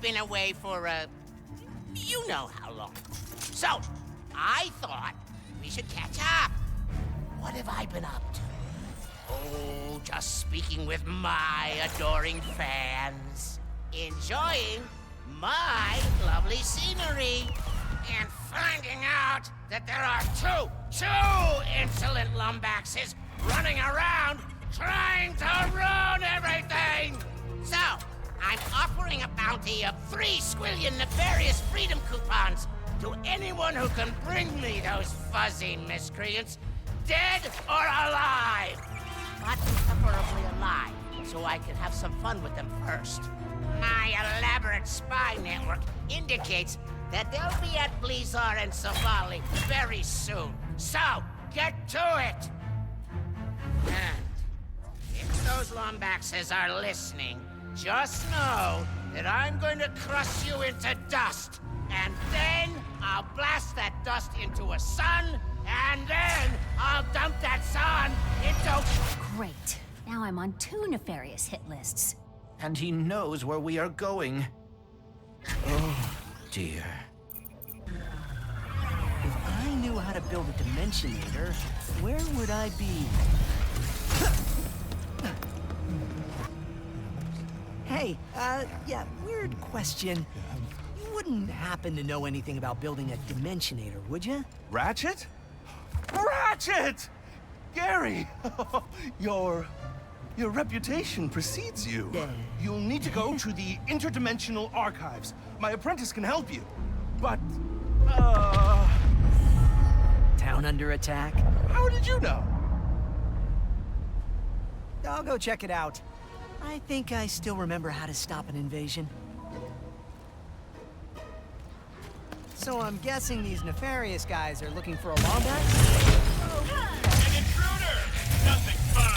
been away for, you know how long. So, I thought we should catch up. What have I been up to? Oh, just speaking with my adoring fans. Enjoying my lovely scenery. And finding out that there are two insolent lumbaxes running around trying to ruin everything. So, I'm offering a bounty of 3 squillion nefarious freedom coupons to anyone who can bring me those fuzzy miscreants, dead or alive. But preferably alive, so I can have some fun with them first. My elaborate spy network indicates that they'll be at Blizzard and Savali very soon. So, get to it! And if those lumbaxes are listening, just know that I'm going to crush you into dust. And then I'll blast that dust into a sun, and then I'll dump that sun into... Great. Now I'm on 2 nefarious hit lists. And he knows where we are going. Oh, dear. If I knew how to build a Dimensionator, where would I be? Hey, yeah, weird question. You wouldn't happen to know anything about building a Dimensionator, would you? Ratchet? Ratchet! Gary! Your reputation precedes you. Yeah. You'll need to go to the interdimensional archives. My apprentice can help you. But, Town under attack? how did you know? I'll go check it out. I think I still remember how to stop an invasion. So I'm guessing these nefarious guys are looking for a wombat? An intruder! Nothing fun!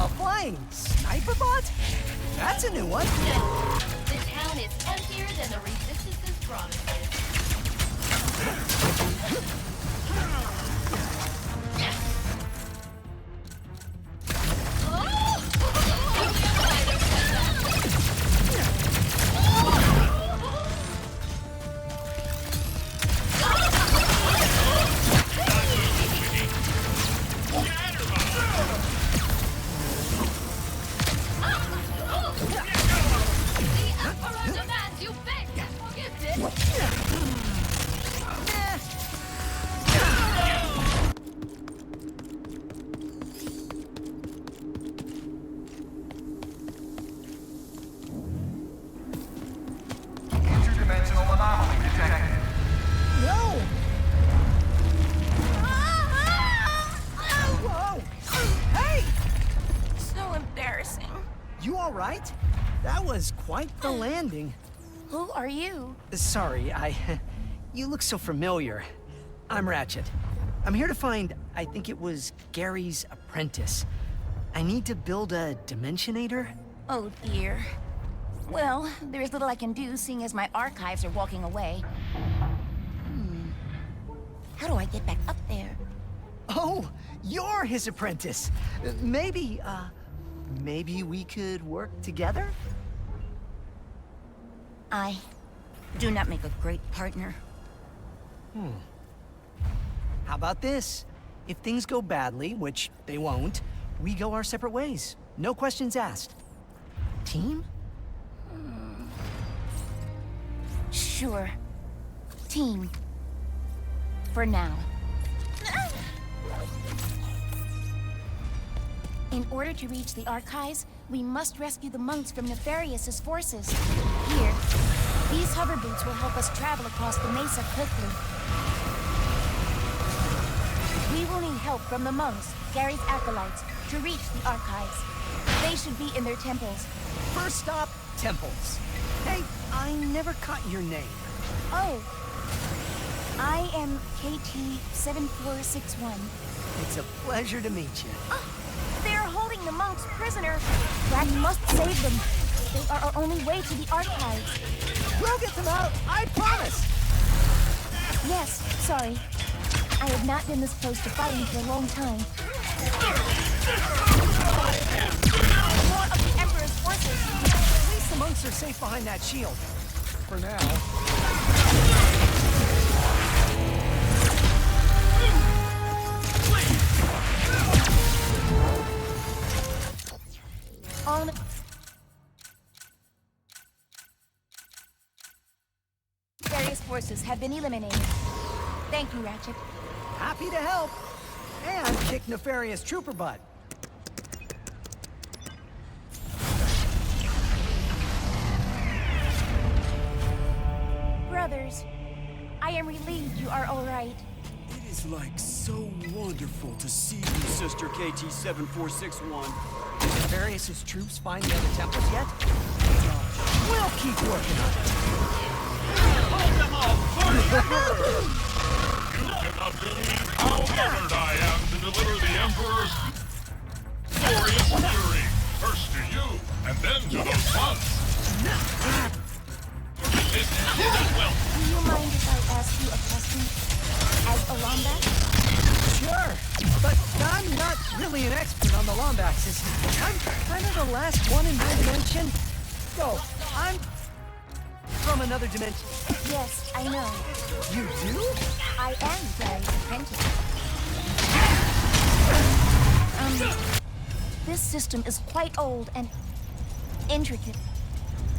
A flying sniper bot? That's a new one. The town is emptier than the Resistance's promises. Interdimensional anomaly detected. No! Whoa! Hey! So embarrassing. You all right? That was quite the landing. Who are you? Sorry, you look so familiar. I'm Ratchet. I'm here to find, I think it was Gary's apprentice. I need to build a Dimensionator. Oh dear. Well, there's little I can do, seeing as my archives are walking away. How do I get back up there? Oh, you're his apprentice. Maybe we could work together? I do not make a great partner. How about this? If things go badly, which they won't, we go our separate ways. No questions asked. Team? Sure. Team. For now. In order to reach the archives, we must rescue the monks from Nefarious's forces. Here, these hover boots will help us travel across the mesa quickly. We will need help from the monks, Gary's acolytes, to reach the archives. They should be in their temples. First stop, temples. Hey, I never caught your name. Oh. I am KT-7461. It's a pleasure to meet you. They are holding the monks prisoner. Brad must save them. They are our only way to the archives. We'll get them out, I promise! Yes, sorry. I have not been this close to fighting for a long time. More of the Emperor's forces. guess the monks are safe behind that shield. For now. All various forces have been eliminated. Thank you, Ratchet. Happy to help. And kick nefarious trooper butt. Brothers, I am relieved you are all right. It is like so wonderful to see you, Sister KT-7461. Nefarious' troops find the other temples yet? We'll keep working on it. Hold them off! You cannot believe how honored I am to deliver the Emperor's glorious fury. First to you, and then to those monks. This is well. Do you mind if I ask you a question? As a Lombax? Sure, but I'm not really an expert on the Lombaxes. I'm kind of the last one in my dimension. So, I'm from another dimension. Yes, I know. You do? I am Gary's apprentice. This system is quite old and intricate.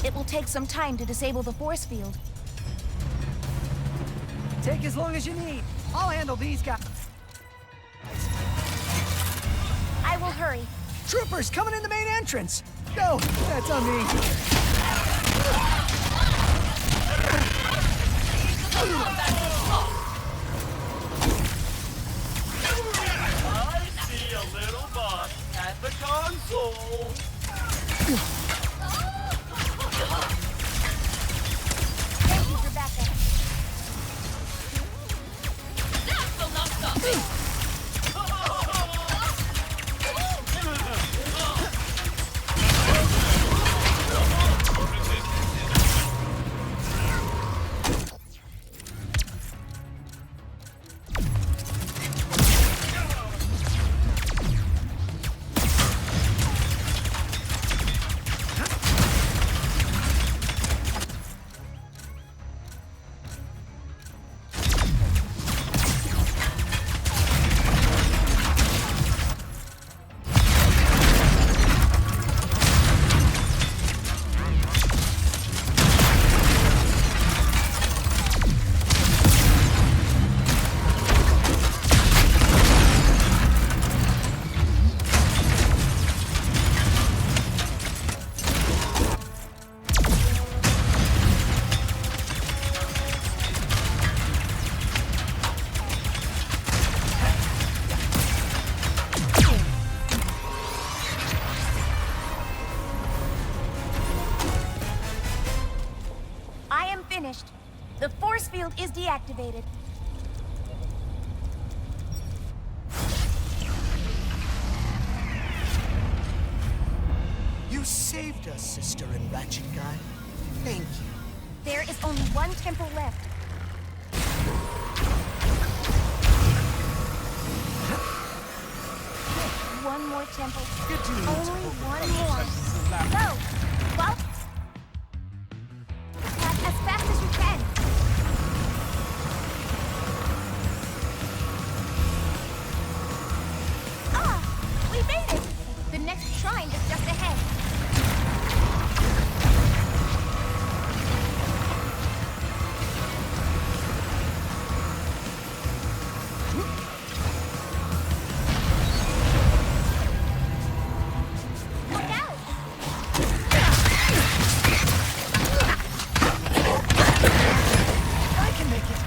It will take some time to disable the force field. Take as long as you need. I'll handle these guys. I will hurry. Troopers coming in the main entrance. No, that's on me. I see a little boss at the console. Thank you for backup. Finished. The force field is deactivated. You saved us, Sister and Ratchet Guy. Thank you. There is only one temple left. One more temple. Only one more. Go! Well, as fast as you can. Ah! We made it! The next shrine is just ahead. Look out! I can make it.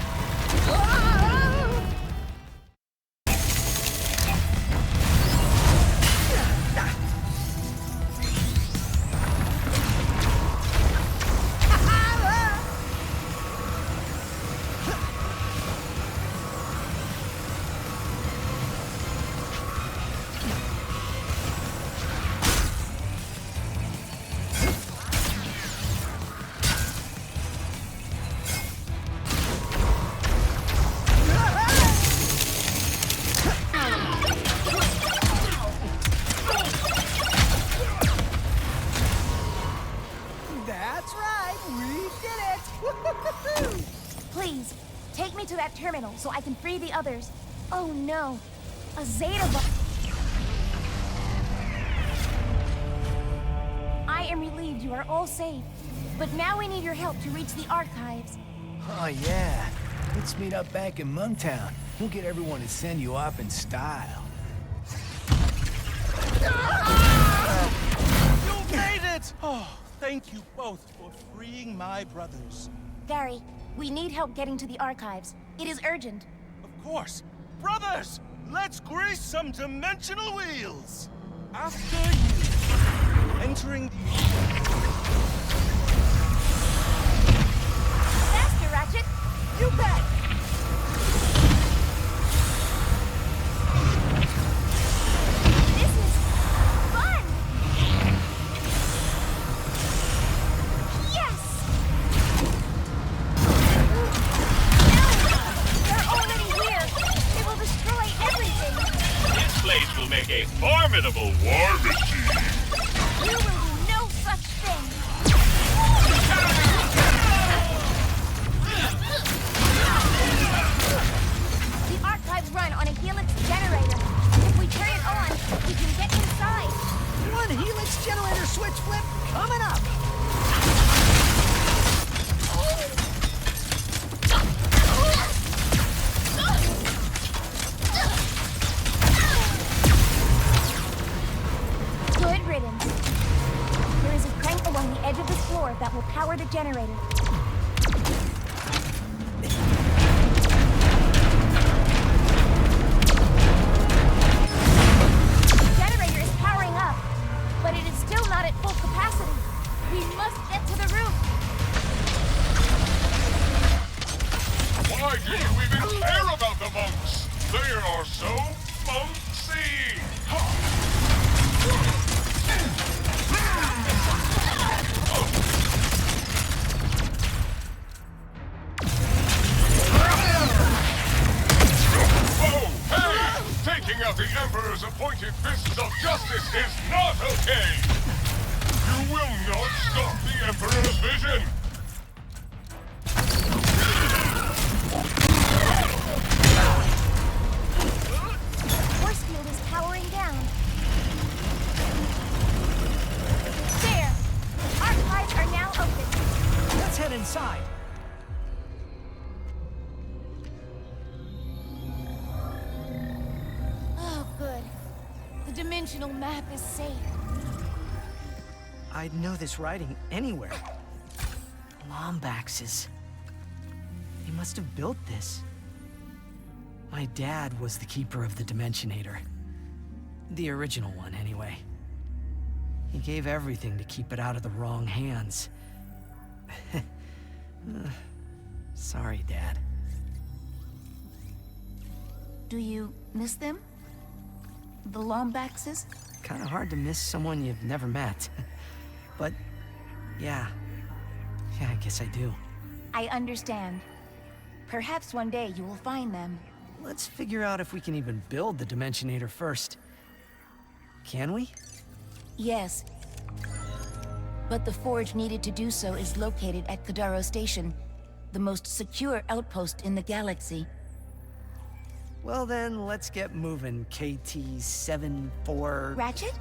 so I can free the others. Oh no, a Zeta bomb. I am relieved you are all safe, but now we need your help to reach the archives. Oh, yeah. Let's meet up back in Monktown. We'll get everyone to send you off in style. You made it! Oh, thank you both for freeing my brothers. Gary, we need help getting to the archives. It is urgent. Of course. Brothers, let's grease some dimensional wheels! After you, entering the... Faster, Ratchet! You bet! This is fun! Yes! No! They're already here! They will destroy everything! This place will make a formidable war machine. You will do no such thing! The archives run on a helix generator. If we turn it on, we can get inside. One helix generator switch flip coming up! Good riddance. There is a crank along the edge of this floor that will power the generator. The generator is powering up, but it is still not at full capacity. We must get to the roof. Why do you even care about the monks? They are so monksy. Oh, hey! Taking out the Emperor's appointed fists of justice is not okay! You will not stop the Emperor's vision! Force field is powering down. There! Archives are now open. Let's head inside. Oh, good. The dimensional map is safe. I'd know this writing anywhere. Lombaxes. They must have built this. My dad was the keeper of the Dimensionator. The original one, anyway. He gave everything to keep it out of the wrong hands. Sorry, Dad. Do you miss them? The Lombaxes? Kinda hard to miss someone you've never met. But, yeah. Yeah, I guess I do. I understand. Perhaps one day you will find them. Let's figure out if we can even build the Dimensionator first. Can we? Yes. But the forge needed to do so is located at Kadaro Station, the most secure outpost in the galaxy. Well then, let's get moving, KT-74... Ratchet?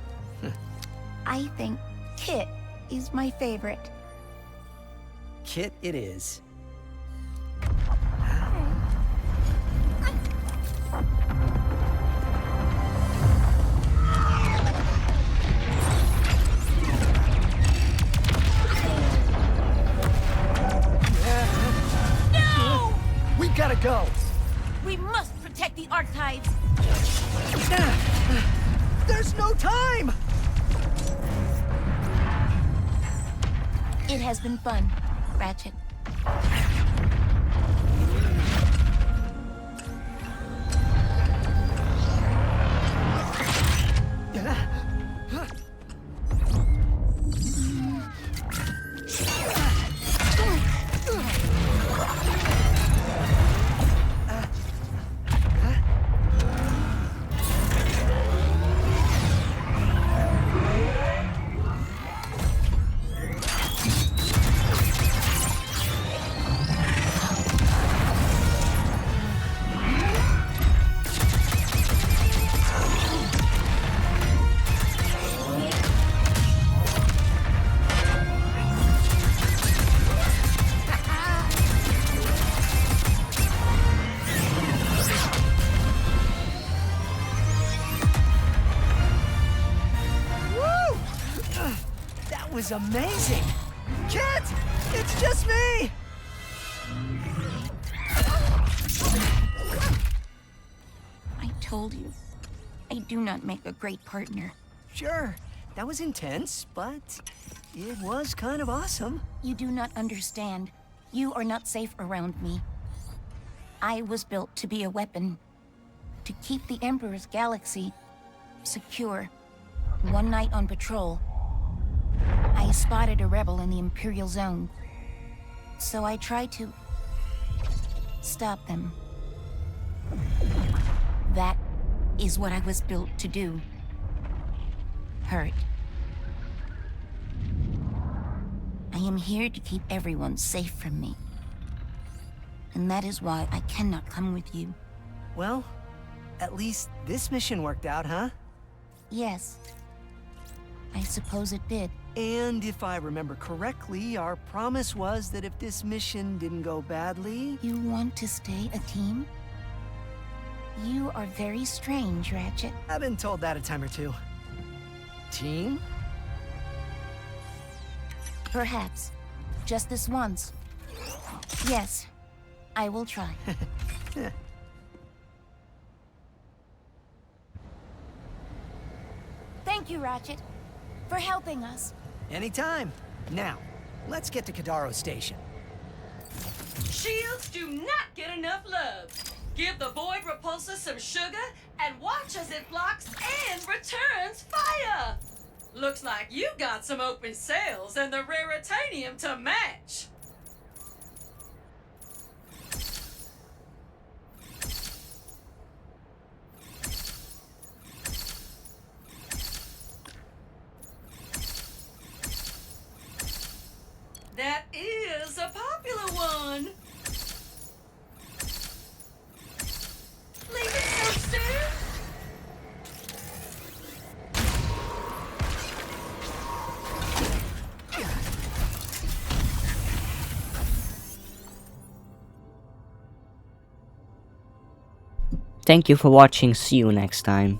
I think Kit is my favorite. Kit it is. No! We gotta go! We must protect the archives! There's no time! It has been fun, Ratchet. is amazing! Kit! It's just me! I told you, I do not make a great partner. Sure, that was intense, but it was kind of awesome. You do not understand. You are not safe around me. I was built to be a weapon, to keep the Emperor's galaxy secure. One night on patrol, I spotted a rebel in the Imperial Zone. So I tried to stop them. That is what I was built to do. Hurt. I am here to keep everyone safe from me. And that is why I cannot come with you. Well, at least this mission worked out, huh? Yes. I suppose it did. And if I remember correctly, our promise was that if this mission didn't go badly... You want to stay a team? You are very strange, Ratchet. I've been told that a time or two. Team? Perhaps. Just this once. Yes, I will try. Thank you, Ratchet, for helping us. Anytime. Now, let's get to Kadaro Station. Shields do not get enough love. Give the Void Repulsor some sugar and watch as it blocks and returns fire. Looks like you got some open sales and the raritanium to match. That is a popular one. Leave it so soon? Thank you for watching. See you next time.